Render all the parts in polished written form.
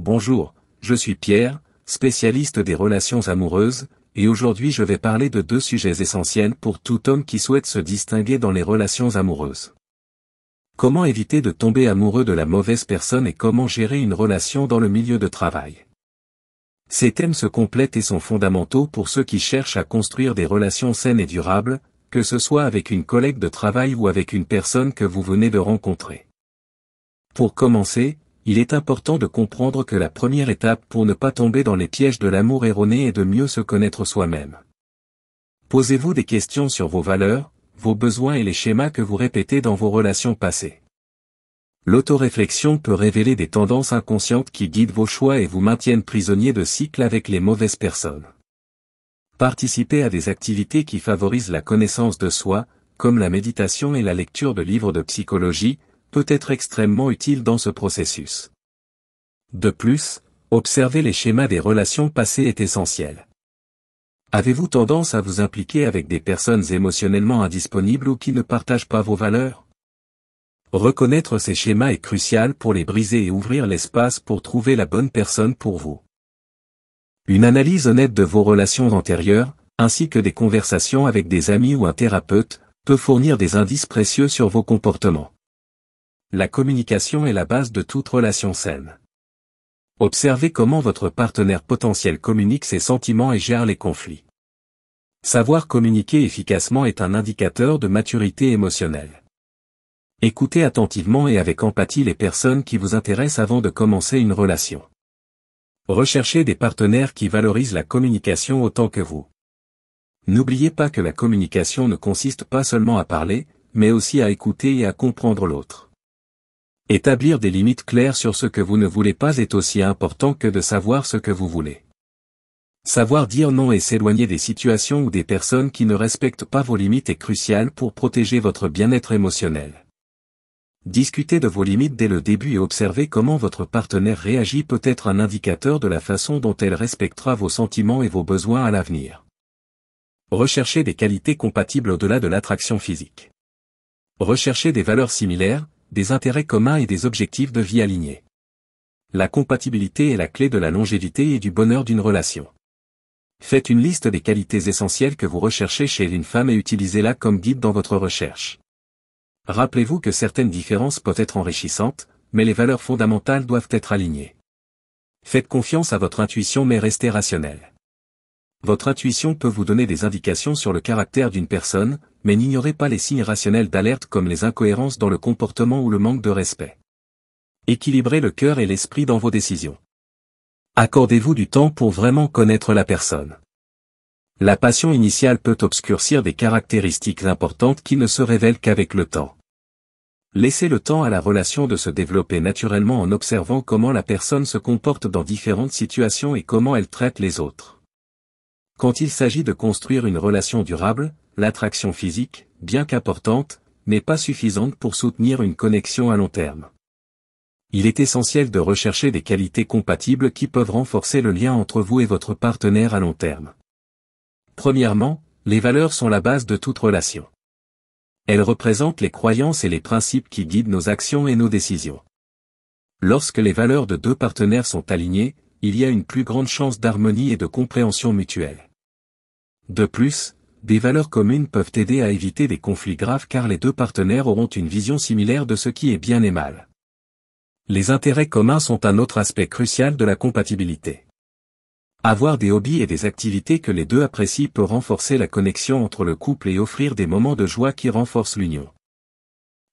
Bonjour, je suis Pierre, spécialiste des relations amoureuses, et aujourd'hui je vais parler de deux sujets essentiels pour tout homme qui souhaite se distinguer dans les relations amoureuses. Comment éviter de tomber amoureux de la mauvaise personne et comment gérer une relation dans le milieu de travail. Ces thèmes se complètent et sont fondamentaux pour ceux qui cherchent à construire des relations saines et durables, que ce soit avec une collègue de travail ou avec une personne que vous venez de rencontrer. Pour commencer, il est important de comprendre que la première étape pour ne pas tomber dans les pièges de l'amour erroné est de mieux se connaître soi-même. Posez-vous des questions sur vos valeurs, vos besoins et les schémas que vous répétez dans vos relations passées. L'autoréflexion peut révéler des tendances inconscientes qui guident vos choix et vous maintiennent prisonniers de cycles avec les mauvaises personnes. Participez à des activités qui favorisent la connaissance de soi, comme la méditation et la lecture de livres de psychologie, peut être extrêmement utile dans ce processus. De plus, observer les schémas des relations passées est essentiel. Avez-vous tendance à vous impliquer avec des personnes émotionnellement indisponibles ou qui ne partagent pas vos valeurs? Reconnaître ces schémas est crucial pour les briser et ouvrir l'espace pour trouver la bonne personne pour vous. Une analyse honnête de vos relations antérieures, ainsi que des conversations avec des amis ou un thérapeute, peut fournir des indices précieux sur vos comportements. La communication est la base de toute relation saine. Observez comment votre partenaire potentiel communique ses sentiments et gère les conflits. Savoir communiquer efficacement est un indicateur de maturité émotionnelle. Écoutez attentivement et avec empathie les personnes qui vous intéressent avant de commencer une relation. Recherchez des partenaires qui valorisent la communication autant que vous. N'oubliez pas que la communication ne consiste pas seulement à parler, mais aussi à écouter et à comprendre l'autre. Établir des limites claires sur ce que vous ne voulez pas est aussi important que de savoir ce que vous voulez. Savoir dire non et s'éloigner des situations ou des personnes qui ne respectent pas vos limites est crucial pour protéger votre bien-être émotionnel. Discuter de vos limites dès le début et observer comment votre partenaire réagit peut être un indicateur de la façon dont elle respectera vos sentiments et vos besoins à l'avenir. Recherchez des qualités compatibles au-delà de l'attraction physique. Recherchez des valeurs similaires, des intérêts communs et des objectifs de vie alignés. La compatibilité est la clé de la longévité et du bonheur d'une relation. Faites une liste des qualités essentielles que vous recherchez chez une femme et utilisez-la comme guide dans votre recherche. Rappelez-vous que certaines différences peuvent être enrichissantes, mais les valeurs fondamentales doivent être alignées. Faites confiance à votre intuition mais restez rationnel. Votre intuition peut vous donner des indications sur le caractère d'une personne, mais n'ignorez pas les signes rationnels d'alerte comme les incohérences dans le comportement ou le manque de respect. Équilibrez le cœur et l'esprit dans vos décisions. Accordez-vous du temps pour vraiment connaître la personne. La passion initiale peut obscurcir des caractéristiques importantes qui ne se révèlent qu'avec le temps. Laissez le temps à la relation de se développer naturellement en observant comment la personne se comporte dans différentes situations et comment elle traite les autres. Quand il s'agit de construire une relation durable, l'attraction physique, bien qu'importante, n'est pas suffisante pour soutenir une connexion à long terme. Il est essentiel de rechercher des qualités compatibles qui peuvent renforcer le lien entre vous et votre partenaire à long terme. Premièrement, les valeurs sont la base de toute relation. Elles représentent les croyances et les principes qui guident nos actions et nos décisions. Lorsque les valeurs de deux partenaires sont alignées, il y a une plus grande chance d'harmonie et de compréhension mutuelle. De plus, des valeurs communes peuvent aider à éviter des conflits graves car les deux partenaires auront une vision similaire de ce qui est bien et mal. Les intérêts communs sont un autre aspect crucial de la compatibilité. Avoir des hobbies et des activités que les deux apprécient peut renforcer la connexion entre le couple et offrir des moments de joie qui renforcent l'union.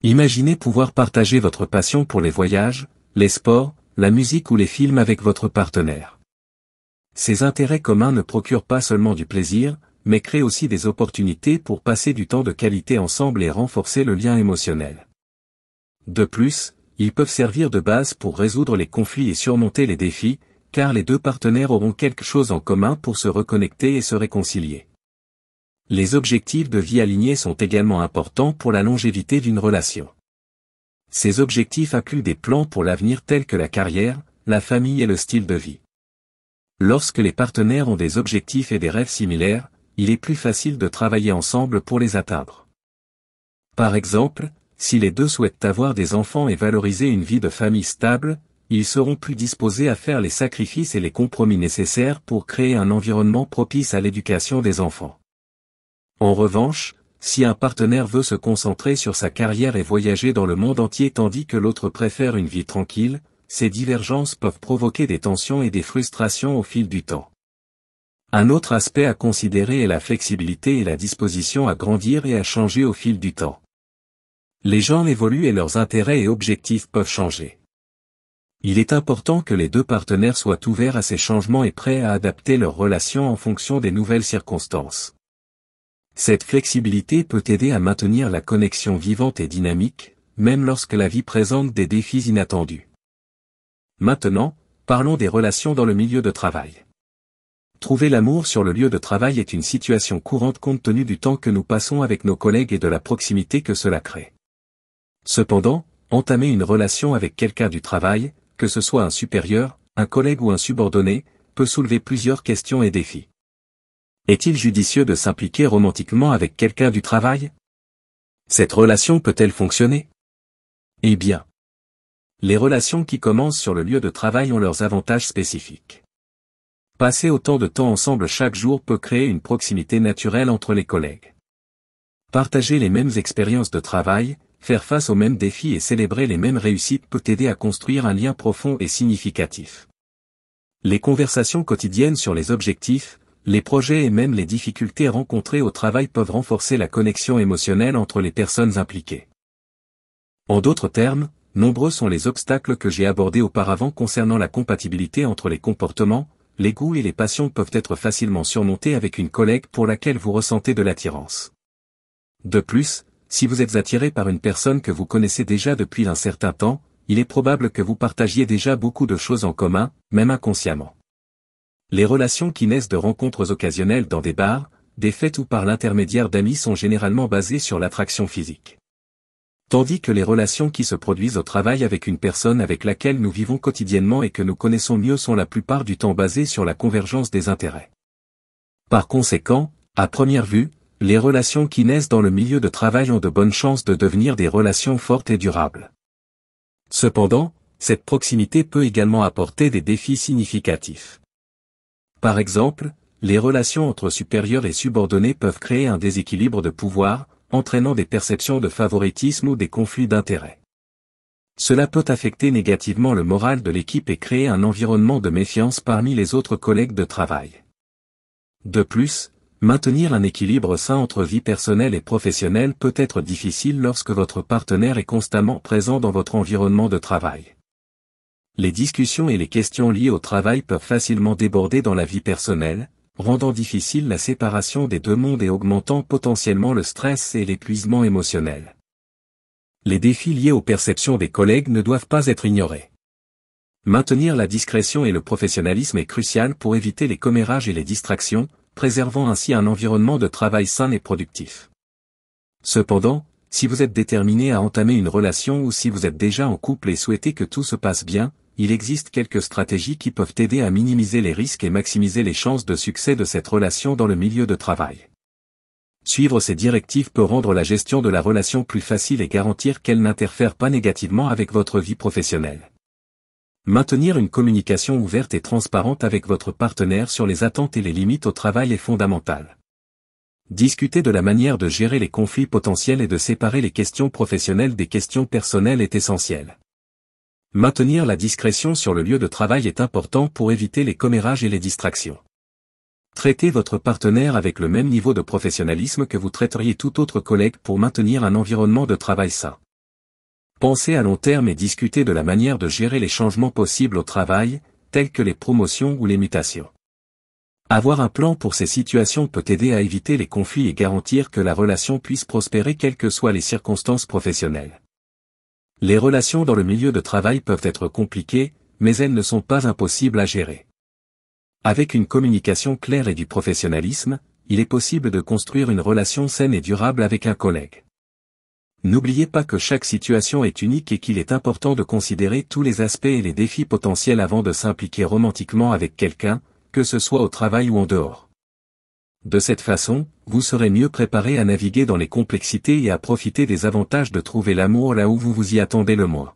Imaginez pouvoir partager votre passion pour les voyages, les sports, la musique ou les films avec votre partenaire. Ces intérêts communs ne procurent pas seulement du plaisir, mais créent aussi des opportunités pour passer du temps de qualité ensemble et renforcer le lien émotionnel. De plus, ils peuvent servir de base pour résoudre les conflits et surmonter les défis, car les deux partenaires auront quelque chose en commun pour se reconnecter et se réconcilier. Les objectifs de vie alignés sont également importants pour la longévité d'une relation. Ces objectifs incluent des plans pour l'avenir tels que la carrière, la famille et le style de vie. Lorsque les partenaires ont des objectifs et des rêves similaires, il est plus facile de travailler ensemble pour les atteindre. Par exemple, si les deux souhaitent avoir des enfants et valoriser une vie de famille stable, ils seront plus disposés à faire les sacrifices et les compromis nécessaires pour créer un environnement propice à l'éducation des enfants. En revanche, si un partenaire veut se concentrer sur sa carrière et voyager dans le monde entier tandis que l'autre préfère une vie tranquille, ces divergences peuvent provoquer des tensions et des frustrations au fil du temps. Un autre aspect à considérer est la flexibilité et la disposition à grandir et à changer au fil du temps. Les gens évoluent et leurs intérêts et objectifs peuvent changer. Il est important que les deux partenaires soient ouverts à ces changements et prêts à adapter leurs relations en fonction des nouvelles circonstances. Cette flexibilité peut aider à maintenir la connexion vivante et dynamique, même lorsque la vie présente des défis inattendus. Maintenant, parlons des relations dans le milieu de travail. Trouver l'amour sur le lieu de travail est une situation courante compte tenu du temps que nous passons avec nos collègues et de la proximité que cela crée. Cependant, entamer une relation avec quelqu'un du travail, que ce soit un supérieur, un collègue ou un subordonné, peut soulever plusieurs questions et défis. Est-il judicieux de s'impliquer romantiquement avec quelqu'un du travail? Cette relation peut-elle fonctionner? Eh bien, les relations qui commencent sur le lieu de travail ont leurs avantages spécifiques. Passer autant de temps ensemble chaque jour peut créer une proximité naturelle entre les collègues. Partager les mêmes expériences de travail, faire face aux mêmes défis et célébrer les mêmes réussites peut aider à construire un lien profond et significatif. Les conversations quotidiennes sur les objectifs, les projets et même les difficultés rencontrées au travail peuvent renforcer la connexion émotionnelle entre les personnes impliquées. En d'autres termes, nombreux sont les obstacles que j'ai abordés auparavant concernant la compatibilité entre les comportements, les goûts et les passions peuvent être facilement surmontés avec une collègue pour laquelle vous ressentez de l'attirance. De plus, si vous êtes attiré par une personne que vous connaissez déjà depuis un certain temps, il est probable que vous partagiez déjà beaucoup de choses en commun, même inconsciemment. Les relations qui naissent de rencontres occasionnelles dans des bars, des fêtes ou par l'intermédiaire d'amis sont généralement basées sur l'attraction physique. Tandis que les relations qui se produisent au travail avec une personne avec laquelle nous vivons quotidiennement et que nous connaissons mieux sont la plupart du temps basées sur la convergence des intérêts. Par conséquent, à première vue, les relations qui naissent dans le milieu de travail ont de bonnes chances de devenir des relations fortes et durables. Cependant, cette proximité peut également apporter des défis significatifs. Par exemple, les relations entre supérieurs et subordonnés peuvent créer un déséquilibre de pouvoir, entraînant des perceptions de favoritisme ou des conflits d'intérêts. Cela peut affecter négativement le moral de l'équipe et créer un environnement de méfiance parmi les autres collègues de travail. De plus, maintenir un équilibre sain entre vie personnelle et professionnelle peut être difficile lorsque votre partenaire est constamment présent dans votre environnement de travail. Les discussions et les questions liées au travail peuvent facilement déborder dans la vie personnelle, rendant difficile la séparation des deux mondes et augmentant potentiellement le stress et l'épuisement émotionnel. Les défis liés aux perceptions des collègues ne doivent pas être ignorés. Maintenir la discrétion et le professionnalisme est crucial pour éviter les commérages et les distractions, préservant ainsi un environnement de travail sain et productif. Cependant, si vous êtes déterminé à entamer une relation ou si vous êtes déjà en couple et souhaitez que tout se passe bien, il existe quelques stratégies qui peuvent aider à minimiser les risques et maximiser les chances de succès de cette relation dans le milieu de travail. Suivre ces directives peut rendre la gestion de la relation plus facile et garantir qu'elle n'interfère pas négativement avec votre vie professionnelle. Maintenir une communication ouverte et transparente avec votre partenaire sur les attentes et les limites au travail est fondamental. Discuter de la manière de gérer les conflits potentiels et de séparer les questions professionnelles des questions personnelles est essentiel. Maintenir la discrétion sur le lieu de travail est important pour éviter les commérages et les distractions. Traitez votre partenaire avec le même niveau de professionnalisme que vous traiteriez tout autre collègue pour maintenir un environnement de travail sain. Pensez à long terme et discutez de la manière de gérer les changements possibles au travail, tels que les promotions ou les mutations. Avoir un plan pour ces situations peut aider à éviter les conflits et garantir que la relation puisse prospérer quelles que soient les circonstances professionnelles. Les relations dans le milieu de travail peuvent être compliquées, mais elles ne sont pas impossibles à gérer. Avec une communication claire et du professionnalisme, il est possible de construire une relation saine et durable avec un collègue. N'oubliez pas que chaque situation est unique et qu'il est important de considérer tous les aspects et les défis potentiels avant de s'impliquer romantiquement avec quelqu'un, que ce soit au travail ou en dehors. De cette façon, vous serez mieux préparé à naviguer dans les complexités et à profiter des avantages de trouver l'amour là où vous vous y attendez le moins.